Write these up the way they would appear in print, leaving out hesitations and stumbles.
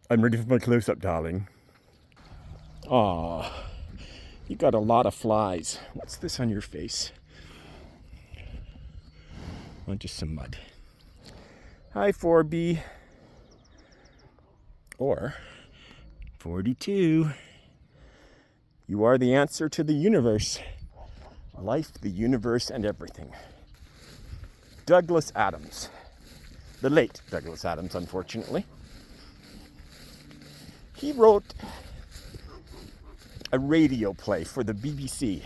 I'm ready for my close-up, darling. Aw, you got a lot of flies. What's this on your face? Oh, just some mud. Hi, 4B. Or 42. You are the answer to the universe. Life, the universe, and everything. Douglas Adams. The late Douglas Adams, unfortunately. He wrote a radio play for the BBC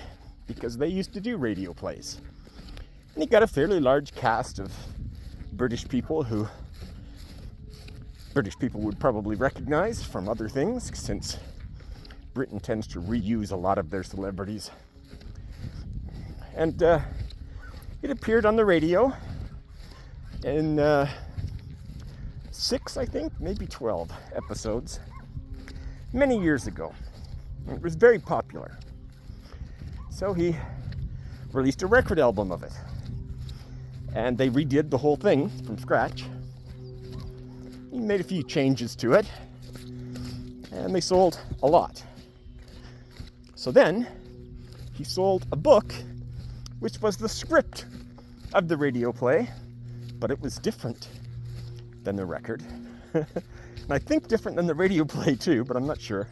because they used to do radio plays. And he got a fairly large cast of British people who British people would probably recognize from other things, since Britain tends to reuse a lot of their celebrities. And it appeared on the radio in 6, I think, maybe 12 episodes many years ago. It was very popular. So he released a record album of it. And they redid the whole thing from scratch. He made a few changes to it. And they sold a lot. So then he sold a book, which was the script of the radio play, but it was different than the record. And I think different than the radio play too, but I'm not sure.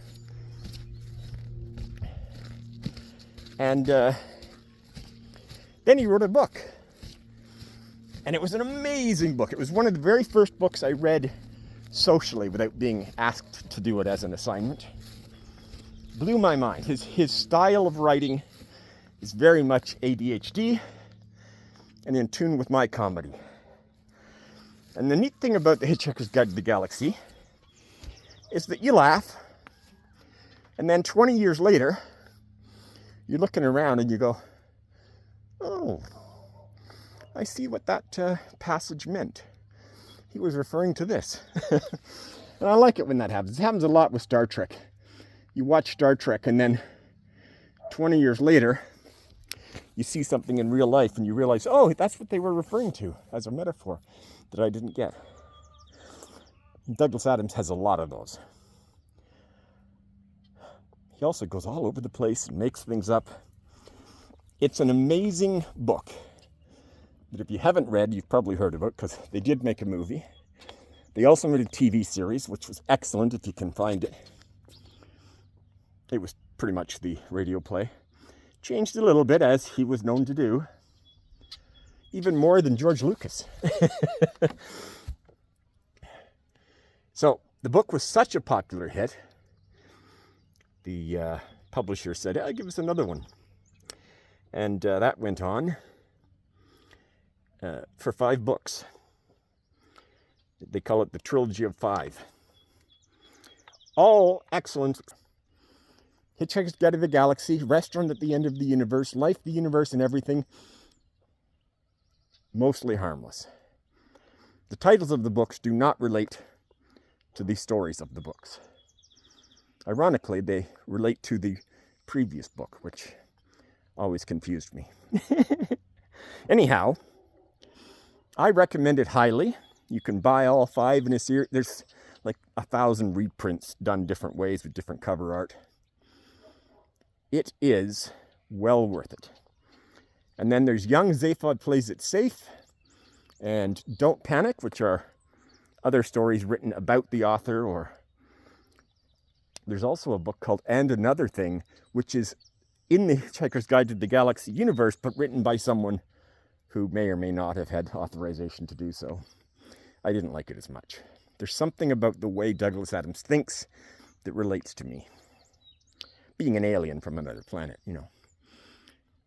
And then he wrote a book. And it was an amazing book. It was one of the very first books I read socially without being asked to do it as an assignment. Blew my mind. His style of writing is very much ADHD and in tune with my comedy. And the neat thing about The Hitchhiker's Guide to the Galaxy is that you laugh, and then 20 years later, you're looking around and you go, oh, I see what that passage meant. He was referring to this. And I like it when that happens. It happens a lot with Star Trek. You watch Star Trek and then 20 years later, you see something in real life and you realize, oh, that's what they were referring to as a metaphor that I didn't get. Douglas Adams has a lot of those. He also goes all over the place and makes things up. It's an amazing book that if you haven't read, you've probably heard about, because they did make a movie. They also made a TV series, which was excellent if you can find it. It was pretty much the radio play. Changed a little bit, as he was known to do. Even more than George Lucas. So the book was such a popular hit, the publisher said, hey, give us another one. And that went on for 5 books. They call it the Trilogy of 5. All excellent. Hitchhiker's Guide to the Galaxy, Restaurant at the End of the Universe, Life, the Universe, and Everything. Mostly harmless. The titles of the books do not relate to the stories of the books. Ironically, they relate to the previous book, which always confused me. Anyhow, I recommend it highly. You can buy all 5 in a series. There's like 1,000 reprints done different ways with different cover art. It is well worth it. And then there's Young Zaphod Plays It Safe and Don't Panic, which are other stories written about the author. Or there's also a book called And Another Thing, which is in the Hitchhiker's Guide to the Galaxy universe, but written by someone who may or may not have had authorization to do so. I didn't like it as much. There's something about the way Douglas Adams thinks that relates to me. Being an alien from another planet, you know.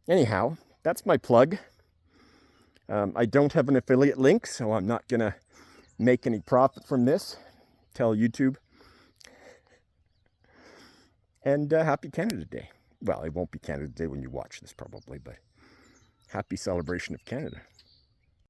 Anyhow, that's my plug. I don't have an affiliate link, so I'm not going to make any profit from this. Tell YouTube. And happy Canada Day. Well, it won't be Canada Day when you watch this probably, but happy celebration of Canada.